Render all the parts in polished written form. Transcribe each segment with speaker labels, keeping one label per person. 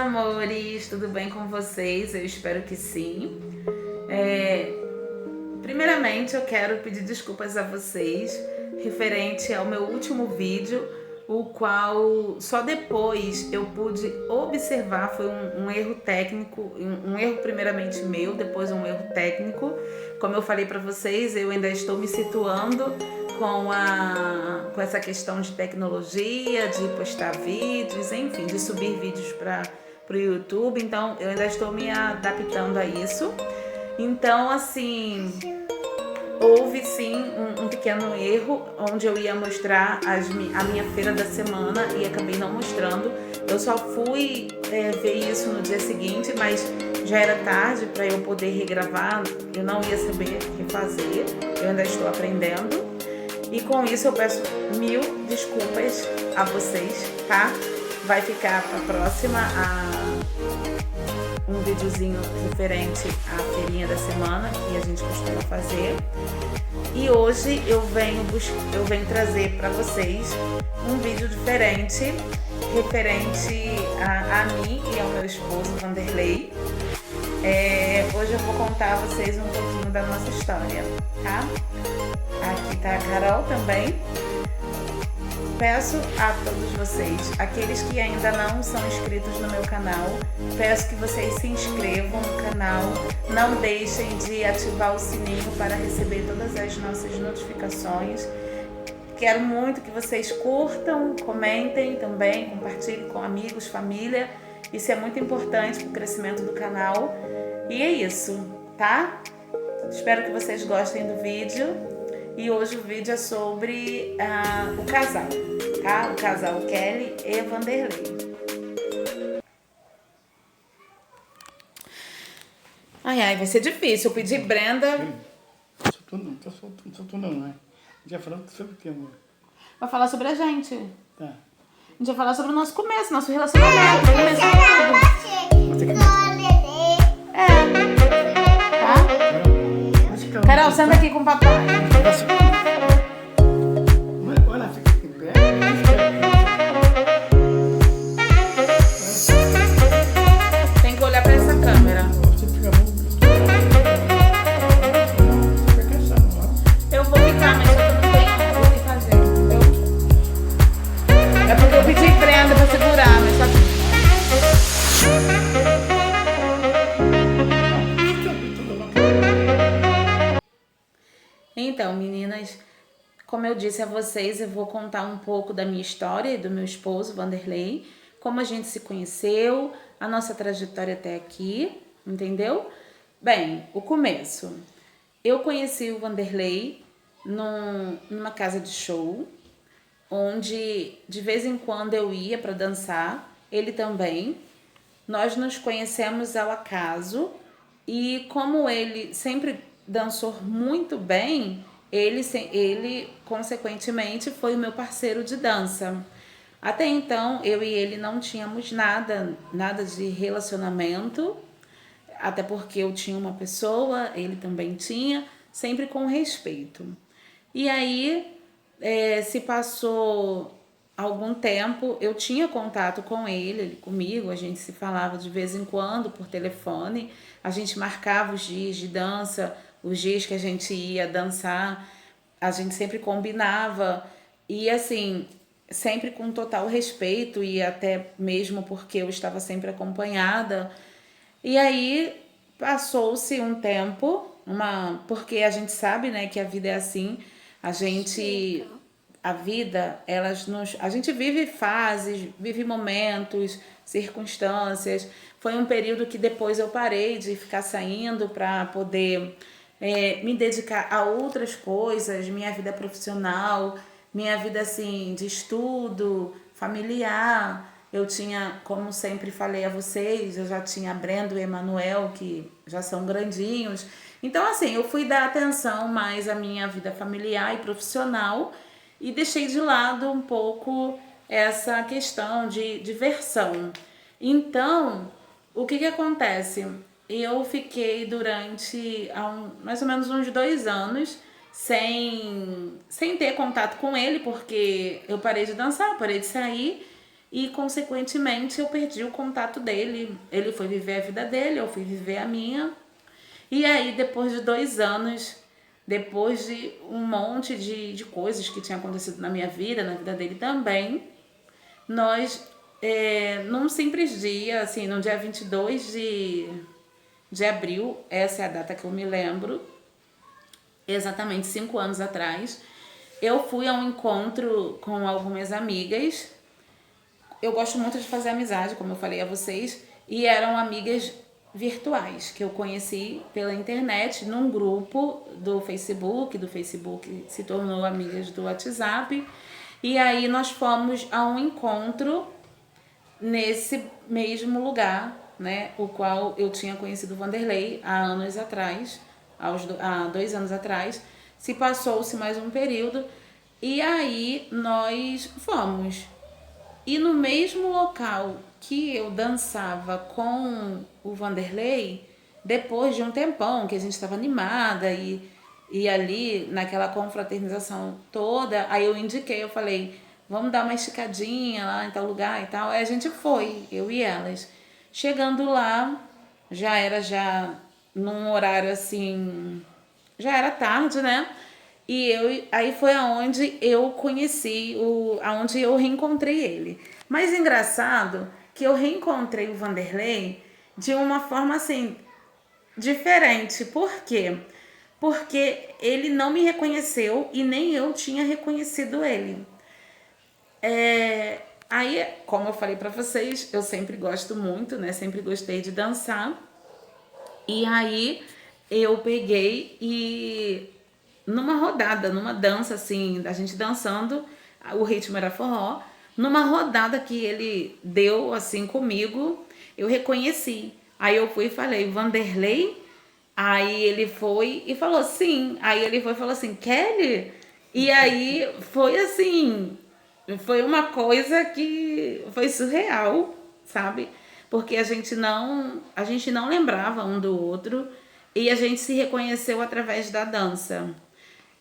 Speaker 1: amores, tudo bem com vocês? Eu espero que sim. Primeiramente, eu quero pedir desculpas a vocês referente ao meu último vídeo, o qual só depois eu pude observar, foi um erro técnico, um erro primeiramente meu, depois um erro técnico. Como eu falei para vocês, eu ainda estou me situando com essa questão de tecnologia, de postar vídeos, enfim, de subir vídeos para o YouTube, então eu ainda estou me adaptando a isso. Então, assim, houve sim um pequeno erro, onde eu ia mostrar a minha feira da semana e acabei não mostrando. Eu só fui ver isso no dia seguinte, mas já era tarde para eu poder regravar, eu não ia saber refazer, eu ainda estou aprendendo. E com isso eu peço mil desculpas a vocês, tá? Vai ficar para a próxima um videozinho referente à feirinha da semana que a gente costuma fazer. E hoje eu venho trazer para vocês um vídeo diferente referente a mim e ao meu esposo Vanderlei. Hoje eu vou contar a vocês um pouquinho da nossa história, tá? Aqui tá a Carol também. Peço a todos vocês, aqueles que ainda não são inscritos no meu canal, peço que vocês se inscrevam no canal, não deixem de ativar o sininho para receber todas as nossas notificações. Quero muito que vocês curtam, comentem também, compartilhem com amigos, família. Isso é muito importante para o crescimento do canal. E é isso, tá? Espero que vocês gostem do vídeo. E hoje o vídeo é sobre o casal, tá? O casal Kelly e Vanderlei. Ai, vai ser difícil. Eu pedi Brenda...
Speaker 2: Soltou não, né? A gente vai falar sobre o que, amor?
Speaker 1: Vai falar sobre a gente.
Speaker 2: Tá.
Speaker 1: A gente vai falar sobre o nosso começo, nosso relacionamento. Tá? Carol, senta aqui com o papai.
Speaker 2: Olha, fica aqui em pé.
Speaker 1: Tem que olhar pra essa câmera.
Speaker 2: Você fica
Speaker 1: Eu vou ficar, mas eu não tenho o que fazer, entendeu? É porque eu pedi prenda pra segurar, mas só que... Então, meninas, como eu disse a vocês, eu vou contar um pouco da minha história e do meu esposo, Vanderlei, como a gente se conheceu, a nossa trajetória até aqui, entendeu? Bem, o começo. Eu conheci o Vanderlei numa casa de show, onde de vez em quando eu ia para dançar, ele também. Nós nos conhecemos ao acaso e como ele sempre dançou muito bem, ele consequentemente foi o meu parceiro de dança. Até então eu e ele não tínhamos nada de relacionamento, até porque eu tinha uma pessoa, ele também tinha, sempre com respeito. E aí se passou algum tempo, eu tinha contato com ele comigo, a gente se falava de vez em quando por telefone, a gente marcava os dias de dança, os dias que a gente ia dançar, a gente sempre combinava e assim, sempre com total respeito e até mesmo porque eu estava sempre acompanhada. E aí passou-se um tempo, porque a gente sabe, né, que a vida é assim, a gente vive fases, vive momentos, circunstâncias. Foi um período que depois eu parei de ficar saindo para poder me dedicar a outras coisas, minha vida profissional, minha vida assim de estudo, familiar. Eu tinha, como sempre falei a vocês, eu já tinha a Brenda e o Emanuel, que já são grandinhos. Então, assim, eu fui dar atenção mais à minha vida familiar e profissional e deixei de lado um pouco essa questão de diversão. Então, o que acontece? Eu fiquei durante mais ou menos uns 2 anos sem ter contato com ele, porque eu parei de dançar, parei de sair. e, consequentemente, eu perdi o contato dele. Ele foi viver a vida dele, eu fui viver a minha. E aí, depois de 2 anos, depois de um monte de coisas que tinham acontecido na minha vida, na vida dele também, nós, num simples dia, assim, no dia 22 de abril, essa é a data que eu me lembro, exatamente 5 anos atrás, eu fui a um encontro com algumas amigas. Eu gosto muito de fazer amizade, como eu falei a vocês, e eram amigas virtuais que eu conheci pela internet num grupo do Facebook se tornou amigas do WhatsApp, e aí nós fomos a um encontro nesse mesmo lugar, né, o qual eu tinha conhecido o Vanderlei há anos atrás, há 2 anos atrás. Se passou-se mais um período e aí nós fomos. E no mesmo local que eu dançava com o Vanderlei, depois de um tempão que a gente estava animada e ali naquela confraternização toda, aí eu indiquei, eu falei, vamos dar uma esticadinha lá em tal lugar e tal. Aí a gente foi, eu e elas. Chegando lá, já num horário assim, já era tarde, né? Aí foi aonde eu conheci, aonde eu reencontrei ele. Mas engraçado que eu reencontrei o Vanderlei de uma forma assim, diferente. Por quê? Porque ele não me reconheceu e nem eu tinha reconhecido ele. Aí, como eu falei pra vocês, eu sempre gosto muito, né? Sempre gostei de dançar. E aí eu peguei e numa rodada, numa dança assim, da gente dançando, o ritmo era forró, numa rodada que ele deu assim comigo, eu reconheci. Aí eu fui e falei, Vanderlei? Aí ele foi e falou sim. Aí ele foi e falou assim, Kelly? E aí foi assim, foi uma coisa que foi surreal, sabe? Porque a gente não lembrava um do outro e a gente se reconheceu através da dança.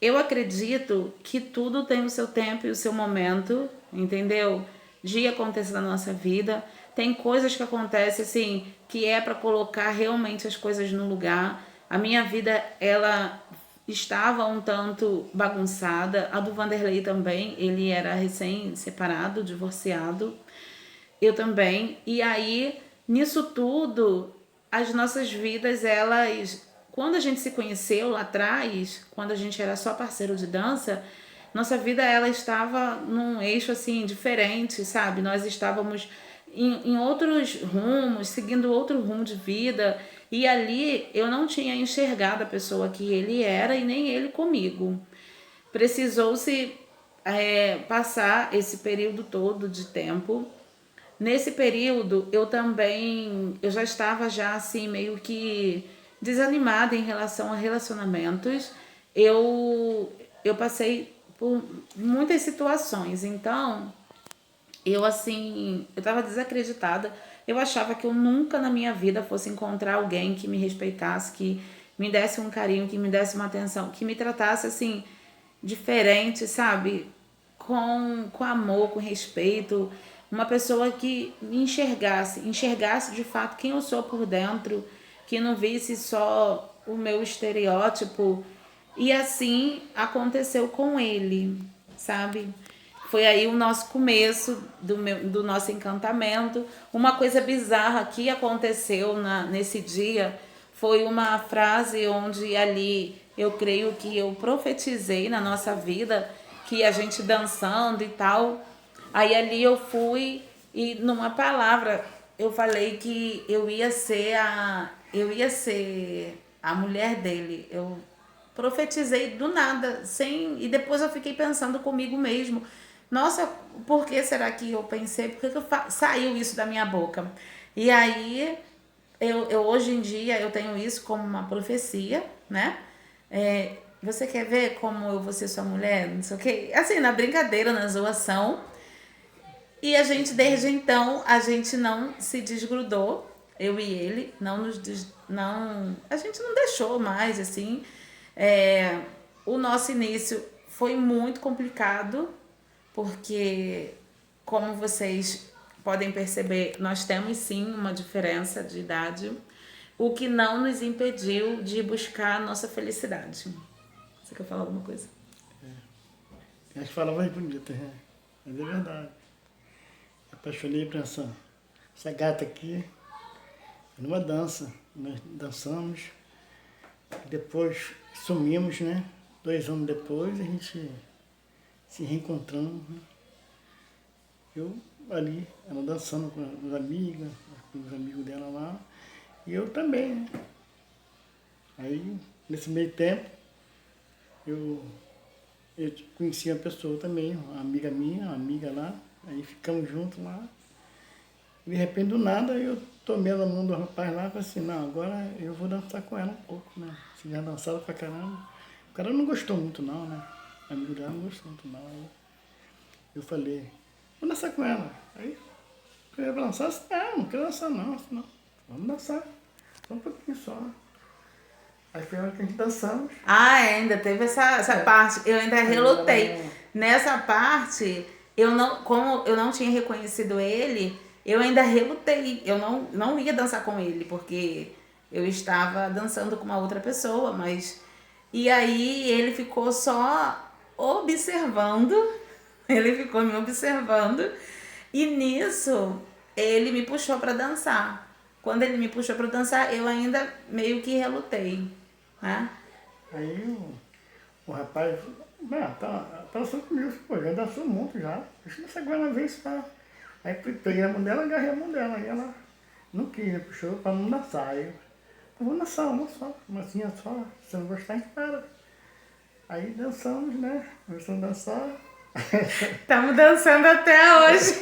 Speaker 1: Eu acredito que tudo tem o seu tempo e o seu momento, entendeu? De acontecer na nossa vida. Tem coisas que acontecem assim, que é para colocar realmente as coisas no lugar. A minha vida, ela estava um tanto bagunçada. A do Vanderlei também, ele era recém-separado, divorciado. Eu também. E aí, nisso tudo, as nossas vidas, elas. Quando a gente se conheceu lá atrás, quando a gente era só parceiro de dança, nossa vida ela estava num eixo assim diferente, sabe? Nós estávamos em outros rumos, seguindo outro rumo de vida. E ali eu não tinha enxergado a pessoa que ele era e nem ele comigo. Precisou-se passar esse período todo de tempo. Nesse período, eu já estava já assim meio que desanimada em relação a relacionamentos. Eu passei por muitas situações, então eu estava desacreditada. Eu achava que eu nunca na minha vida fosse encontrar alguém que me respeitasse, que me desse um carinho, que me desse uma atenção, que me tratasse assim diferente, sabe? Com amor, com respeito, uma pessoa que me enxergasse de fato quem eu sou por dentro, que não visse só o meu estereótipo. E assim aconteceu com ele, sabe? Foi aí o nosso começo do nosso encantamento. Uma coisa bizarra que aconteceu nesse dia foi uma frase onde ali eu creio que eu profetizei na nossa vida, que a gente dançando e tal. Aí ali eu fui e numa palavra eu falei que eu ia ser a mulher dele. Eu profetizei do nada, sem, e depois eu fiquei pensando comigo mesmo. Nossa, por que será que eu pensei? Por que saiu isso da minha boca? E aí, eu hoje em dia, eu tenho isso como uma profecia, né? Você quer ver como eu vou ser sua mulher? Não sei o quê. Assim, na brincadeira, na zoação. E a gente, desde então, a gente não se desgrudou, eu e ele, não, a gente não deixou mais, assim. O nosso início foi muito complicado, porque, como vocês podem perceber, nós temos sim uma diferença de idade, o que não nos impediu de buscar a nossa felicidade. Você quer falar alguma coisa?
Speaker 2: Acho que fala mais bonita, né? Mas é verdade. Apaixonei por essa gata aqui, numa dança. Nós dançamos, depois sumimos, né? 2 anos depois a gente se reencontramos, né? Eu ali, ela dançando com as amigas, com os amigos dela lá, e eu também, né? Aí, nesse meio tempo, eu conheci uma pessoa também, uma amiga minha, uma amiga lá, aí ficamos juntos lá. De repente, do nada, eu tomei a mão do rapaz lá e falei assim, não, agora eu vou dançar com ela um pouco, né? Você já dançava pra caramba. O cara não gostou muito não, né? O amigo dela não gostou muito não. Aí eu falei, vou dançar com ela. Aí eu ia dançar, assim, não quero dançar não, não. Vamos dançar, só um pouquinho só. Aí foi a hora que a gente dançamos.
Speaker 1: Ah, ainda teve essa parte. Eu ainda relutei. Nessa parte, como eu não tinha reconhecido ele, eu ainda relutei. Eu não ia dançar com ele, porque eu estava dançando com uma outra pessoa, mas. E aí ele ficou só observando. Ele ficou me observando. E nisso, ele me puxou para dançar. Quando ele me puxou para dançar, eu ainda meio que relutei, né?
Speaker 2: Aí o rapaz, tá dançando comigo, pô, já dançou muito já. Deixa eu dançar com ela uma vez, tá? Aí peguei a mão dela, agarrei a mão dela, e ela não quis, né? Puxou pra não dançar. Aí eu, vamos dançar, uma só, uma assim só, se não gostar, a gente para. Aí dançamos, né? Começamos a dançar.
Speaker 1: Estamos dançando até hoje.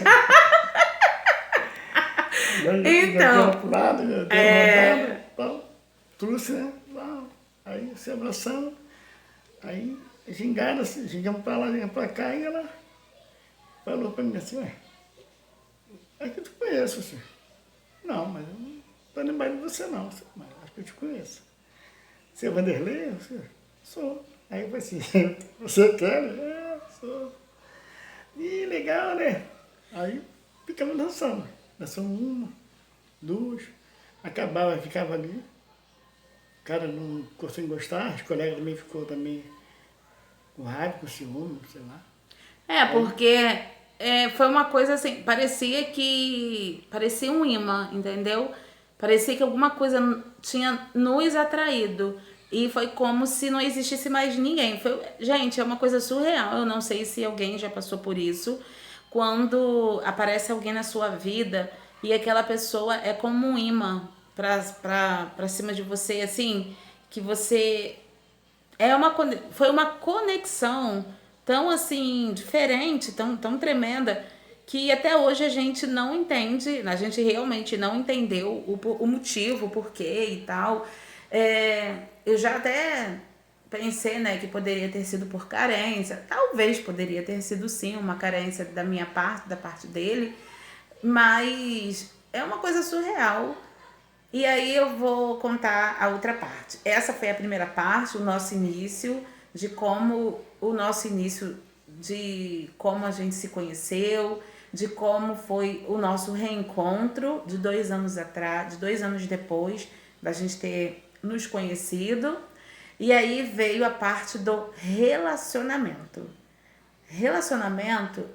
Speaker 1: Então,
Speaker 2: pro lado, deu uma rodada, tal, trouxe, né? Aí se abraçamos, aí gingamos pra lá, gingamos pra cá, e ela falou pra mim assim, ué, é que eu te conheço, assim. Não, mas eu não tô lembrando de você não, mas acho que eu te conheço. Você é Vanderlei? Você? Sou. Aí eu falei assim, você quer? É, sou. E legal, né? Aí ficamos dançando. Dançamos uma, duas, acabava, ficava ali. O cara não ficou sem gostar, os colegas também ficou também com raiva, com ciúme, sei lá.
Speaker 1: porque foi uma coisa assim, parecia um imã, entendeu? Parecia que alguma coisa tinha nos atraído. E foi como se não existisse mais ninguém. Gente, é uma coisa surreal. Eu não sei se alguém já passou por isso. Quando aparece alguém na sua vida e aquela pessoa é como um imã pra cima de você, assim, que você foi uma conexão tão assim diferente, tão tremenda, que até hoje a gente não entende, a gente realmente não entendeu o motivo, o porquê e tal. Eu já até pensei, né, que poderia ter sido por carência, talvez poderia ter sido sim uma carência da minha parte, da parte dele, mas é uma coisa surreal. E aí eu vou contar a outra parte. Essa foi a primeira parte, o nosso início, de como a gente se conheceu, de como foi o nosso reencontro de 2 anos atrás, de 2 anos depois da gente ter nos conhecido. E aí veio a parte do relacionamento.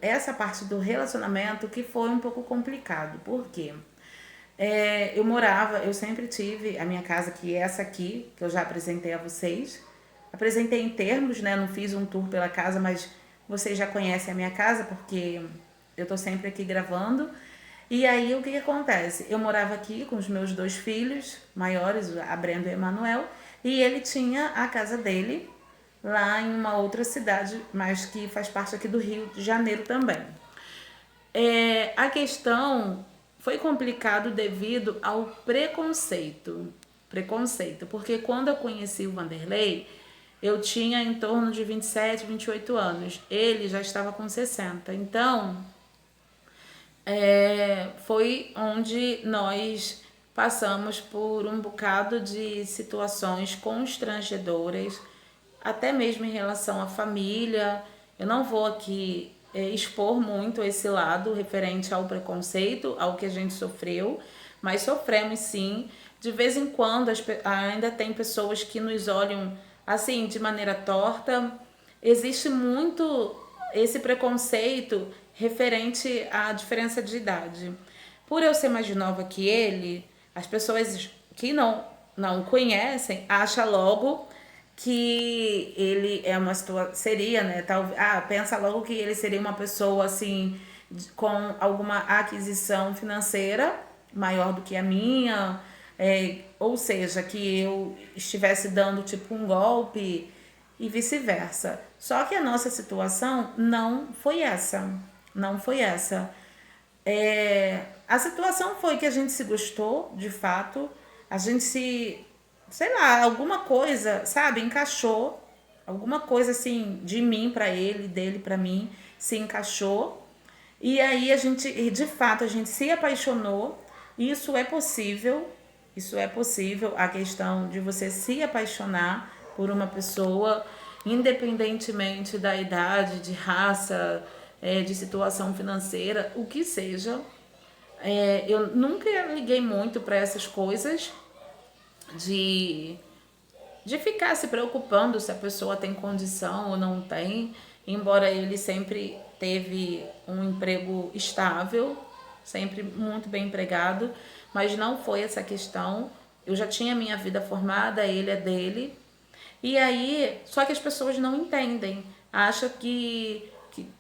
Speaker 1: Essa parte do relacionamento que foi um pouco complicado. Por quê? Eu sempre tive a minha casa, que é essa aqui, que eu já apresentei a vocês. Apresentei em termos, né? Não fiz um tour pela casa, mas vocês já conhecem a minha casa, porque eu tô sempre aqui gravando. E aí, o que acontece? Eu morava aqui com os meus 2 filhos maiores, a Brenda e o Emanuel, e ele tinha a casa dele lá em uma outra cidade, mas que faz parte aqui do Rio de Janeiro também. A questão foi complicado devido ao preconceito. Porque quando eu conheci o Vanderlei, eu tinha em torno de 27, 28 anos. Ele já estava com 60. Então, foi onde nós passamos por um bocado de situações constrangedoras, até mesmo em relação à família. Eu não vou aqui expor muito esse lado referente ao preconceito, ao que a gente sofreu, mas sofremos sim. De vez em quando ainda tem pessoas que nos olham assim de maneira torta. Existe muito esse preconceito referente à diferença de idade. Por eu ser mais nova que ele, as pessoas que não conhecem acham logo que ele é uma situação, seria, né, talvez, pensa logo que ele seria uma pessoa assim com alguma aquisição financeira maior do que a minha, ou seja, que eu estivesse dando tipo um golpe e vice-versa. Só que a nossa situação não foi essa, não foi essa. A situação foi que a gente se gostou, de fato, a gente se, sei lá, alguma coisa, sabe, encaixou, alguma coisa assim de mim para ele, dele para mim, se encaixou. E aí a gente, de fato, a gente se apaixonou. Isso é possível, isso é possível, a questão de você se apaixonar por uma pessoa, independentemente da idade, de raça, de situação financeira, o que seja. Eu nunca liguei muito para essas coisas de, de ficar se preocupando se a pessoa tem condição ou não tem, embora ele sempre teve um emprego estável, sempre muito bem empregado, mas não foi essa questão. Eu já tinha minha vida formada, ele é dele. E aí, só que as pessoas não entendem. Acham que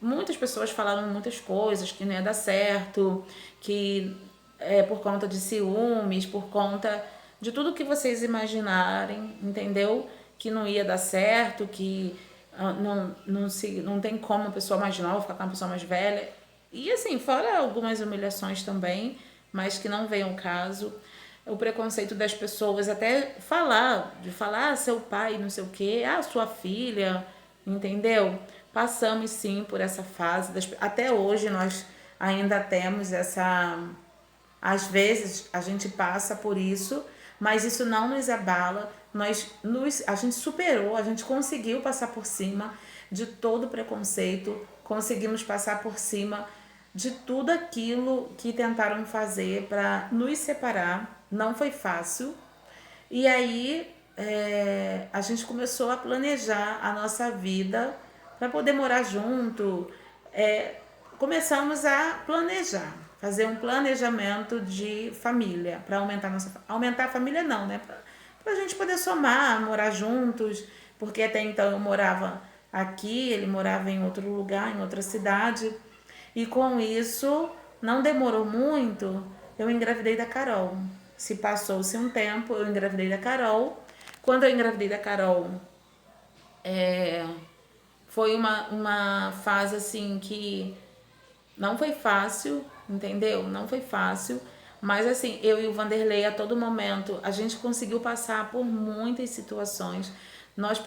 Speaker 1: muitas pessoas falaram muitas coisas, que não ia dar certo, que é por conta de ciúmes, por conta de tudo que vocês imaginarem, entendeu? Que não ia dar certo, que não tem como uma pessoa mais nova ficar com uma pessoa mais velha. E assim, fora algumas humilhações também, mas que não veio ao caso. O preconceito das pessoas, até de falar seu pai, não sei o quê, sua filha, entendeu? Passamos sim por essa fase, até hoje nós ainda temos essa. Às vezes a gente passa por isso, mas isso não nos abala. A gente superou, a gente conseguiu passar por cima de todo o preconceito, conseguimos passar por cima de tudo aquilo que tentaram fazer para nos separar. Não foi fácil. E aí a gente começou a planejar a nossa vida para poder morar junto. Começamos a planejar, fazer um planejamento de família para aumentar a família não, né? Para a gente poder somar, morar juntos, porque até então eu morava aqui, ele morava em outro lugar, em outra cidade. E com isso, não demorou muito, eu engravidei da Carol. Se passou-se um tempo, eu engravidei da Carol. Quando eu engravidei da Carol, foi uma fase assim que não foi fácil, entendeu? Não foi fácil. Mas assim, eu e o Vanderlei, a todo momento, a gente conseguiu passar por muitas situações. Nós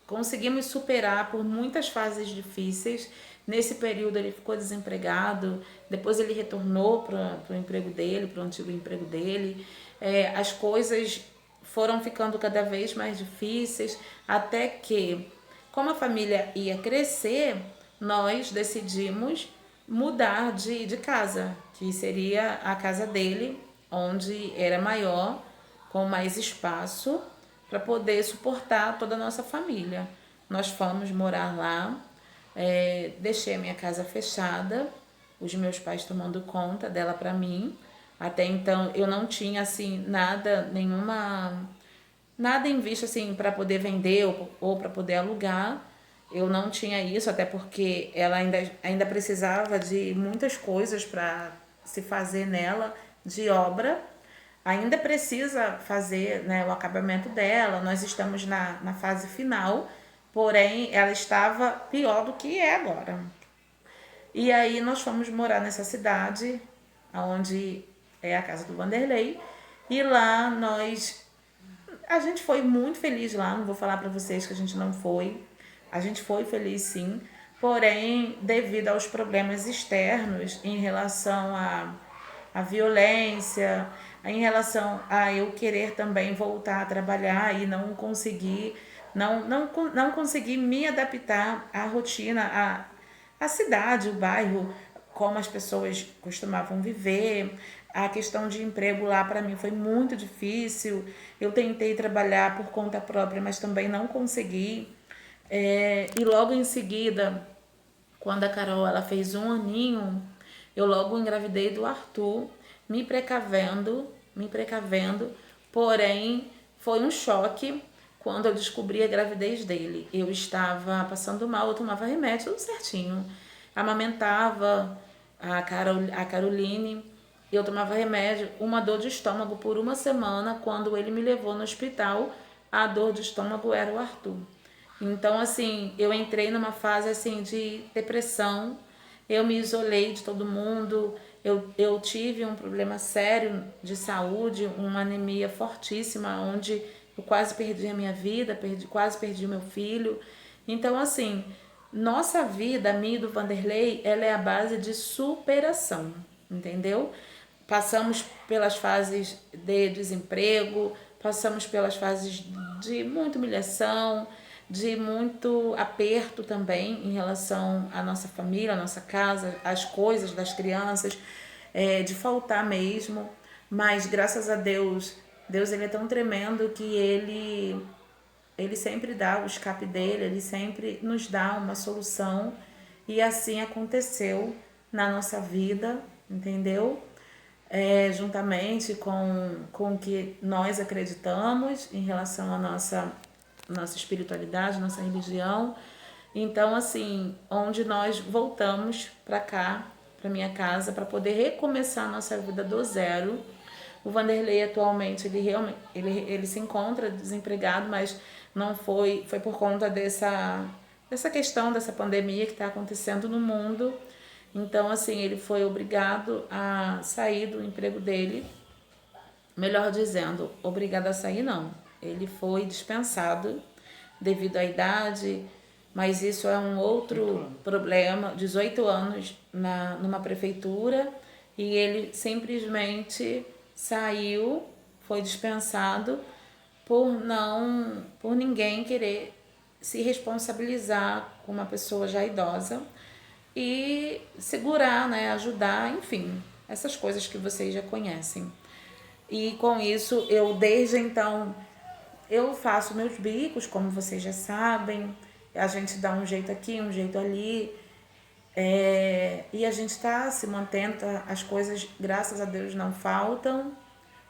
Speaker 1: conseguimos superar por muitas fases difíceis. Nesse período ele ficou desempregado, depois ele retornou para o emprego dele, para o antigo emprego dele. As coisas foram ficando cada vez mais difíceis, até que, como a família ia crescer, nós decidimos mudar de casa, que seria a casa dele, onde era maior, com mais espaço, para poder suportar toda a nossa família. Nós fomos morar lá, deixei a minha casa fechada, os meus pais tomando conta dela para mim. Até então eu não tinha assim nada em vista assim para poder vender ou para poder alugar. Eu não tinha isso, até porque ela ainda precisava de muitas coisas para se fazer nela, de obra. Ainda precisa fazer, né, o acabamento dela. Nós estamos na fase final, porém ela estava pior do que é agora. E aí nós fomos morar nessa cidade, onde é a casa do Vanderlei. E lá a gente foi muito feliz lá, não vou falar para vocês que a gente não foi. A gente foi feliz sim, porém, devido aos problemas externos em relação à violência, em relação a eu querer também voltar a trabalhar e não conseguir, não conseguir me adaptar à rotina, a cidade, o bairro, como as pessoas costumavam viver. A questão de emprego lá para mim foi muito difícil. Eu tentei trabalhar por conta própria, mas também não consegui. E logo em seguida, quando a Carol ela fez 1 aninho, eu logo engravidei do Arthur, me precavendo, porém foi um choque quando eu descobri a gravidez dele. Eu estava passando mal, eu tomava remédio, tudo certinho. Amamentava a Caroline, eu tomava remédio, uma dor de estômago por 1 semana. Quando ele me levou no hospital, a dor de estômago era o Arthur. Então, assim, eu entrei numa fase assim de depressão, eu me isolei de todo mundo, eu tive um problema sério de saúde, uma anemia fortíssima, onde eu quase perdi a minha vida, quase perdi o meu filho. Então, assim, nossa vida, a minha e do Vanderlei, ela é a base de superação, entendeu? Passamos pelas fases de desemprego, passamos pelas fases de muita humilhação, de muito aperto também em relação à nossa família, à nossa casa, às coisas das crianças, de faltar mesmo. Mas graças a Deus, Deus ele é tão tremendo que ele sempre dá o escape dele, ele sempre nos dá uma solução. E assim aconteceu na nossa vida, entendeu? Juntamente com o que nós acreditamos em relação à nossa espiritualidade, nossa religião. Então, assim, onde nós voltamos para cá, para minha casa, para poder recomeçar a nossa vida do zero. O Vanderlei atualmente ele se encontra desempregado, mas não foi por conta dessa questão dessa pandemia que está acontecendo no mundo. Então, assim, ele foi obrigado a sair do emprego dele. Melhor dizendo, obrigado a sair não. Ele foi dispensado devido à idade, mas isso é um outro problema. 18 anos numa prefeitura e ele simplesmente saiu, foi dispensado por ninguém querer se responsabilizar com uma pessoa já idosa e segurar, né, ajudar, enfim, essas coisas que vocês já conhecem. E com isso, eu desde então, eu faço meus bicos, como vocês já sabem, a gente dá um jeito aqui, um jeito ali, e a gente está se mantendo, as coisas, graças a Deus, não faltam,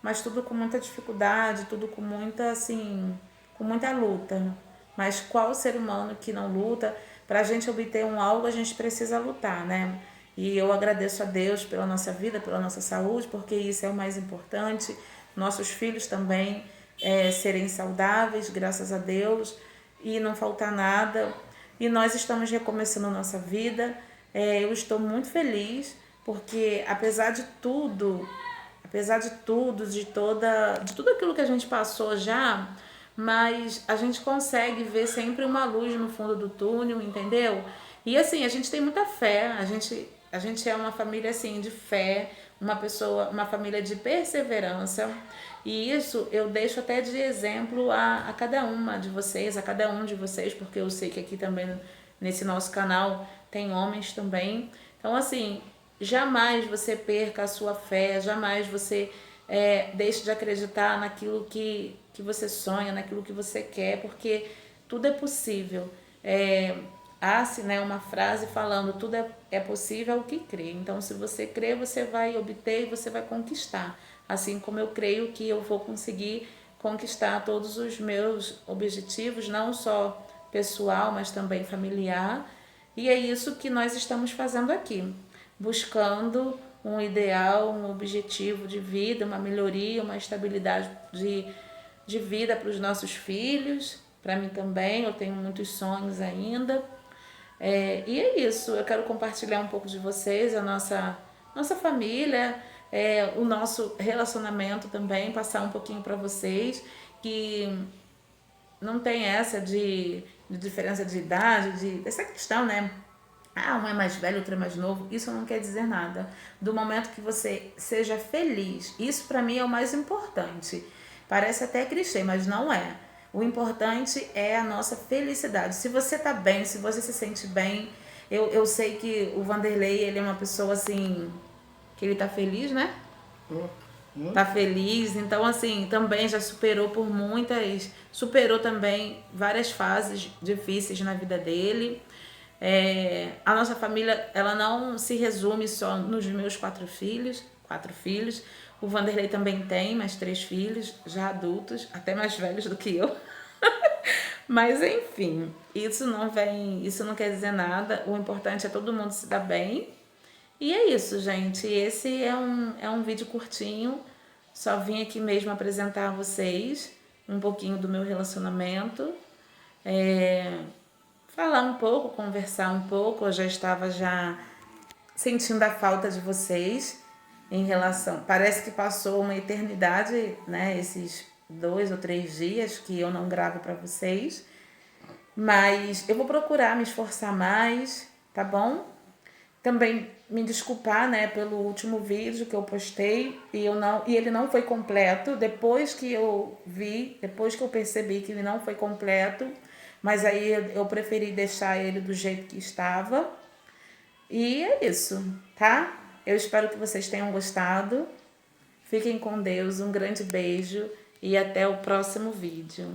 Speaker 1: mas tudo com muita dificuldade, tudo com muita, assim, com muita luta. Mas qual ser humano que não luta? Para a gente obter algo, a gente precisa lutar, né? E eu agradeço a Deus pela nossa vida, pela nossa saúde, porque isso é o mais importante. Nossos filhos também serem saudáveis, graças a Deus, e não faltar nada. E nós estamos recomeçando a nossa vida. Eu estou muito feliz, porque apesar de tudo, de tudo aquilo que a gente passou já, mas a gente consegue ver sempre uma luz no fundo do túnel, entendeu? E assim, a gente tem muita fé, a gente é uma família assim de fé, uma família de perseverança. E isso eu deixo até de exemplo a cada uma de vocês, a cada um de vocês, porque eu sei que aqui também nesse nosso canal tem homens também. Então assim, jamais você perca a sua fé, jamais você deixe de acreditar naquilo que você sonha, naquilo que você quer, porque tudo é possível. Há-se, né, uma frase falando, tudo é possível ao que crê. Então, se você crê, você vai obter e você vai conquistar. Assim como eu creio que eu vou conseguir conquistar todos os meus objetivos, não só pessoal, mas também familiar. E é isso que nós estamos fazendo aqui, buscando um ideal, um objetivo de vida, uma melhoria, uma estabilidade de vida para os nossos filhos, para mim também, eu tenho muitos sonhos ainda. E é isso, eu quero compartilhar um pouco de vocês, a nossa família, o nosso relacionamento também, passar um pouquinho para vocês, que não tem essa de diferença de idade, dessa questão, né? Um é mais velho, outro é mais novo. Isso não quer dizer nada. Do momento que você seja feliz, isso para mim é o mais importante. Parece até clichê, mas não é. O importante é a nossa felicidade. Se você tá bem, se você se sente bem, Eu sei que o Vanderlei, ele é uma pessoa assim, que ele tá feliz, né? Tá feliz, então assim, também já superou também várias fases difíceis na vida dele. A nossa família, ela não se resume só nos meus quatro filhos. O Vanderlei também tem mais 3 filhos, já adultos, até mais velhos do que eu. Mas enfim, isso não quer dizer nada. O importante é todo mundo se dar bem. E é isso, gente. Esse é um vídeo curtinho. Só vim aqui mesmo apresentar a vocês um pouquinho do meu relacionamento. Falar um pouco, conversar um pouco. Eu já estava sentindo a falta de vocês em relação. Parece que passou uma eternidade, né? Esses 2 ou 3 dias que eu não gravo para vocês. Mas eu vou procurar me esforçar mais, tá bom? Também me desculpar, né, pelo último vídeo que eu postei e ele não foi completo. Depois que eu percebi que ele não foi completo, mas aí eu preferi deixar ele do jeito que estava. E é isso, tá? Eu espero que vocês tenham gostado. Fiquem com Deus, um grande beijo e até o próximo vídeo.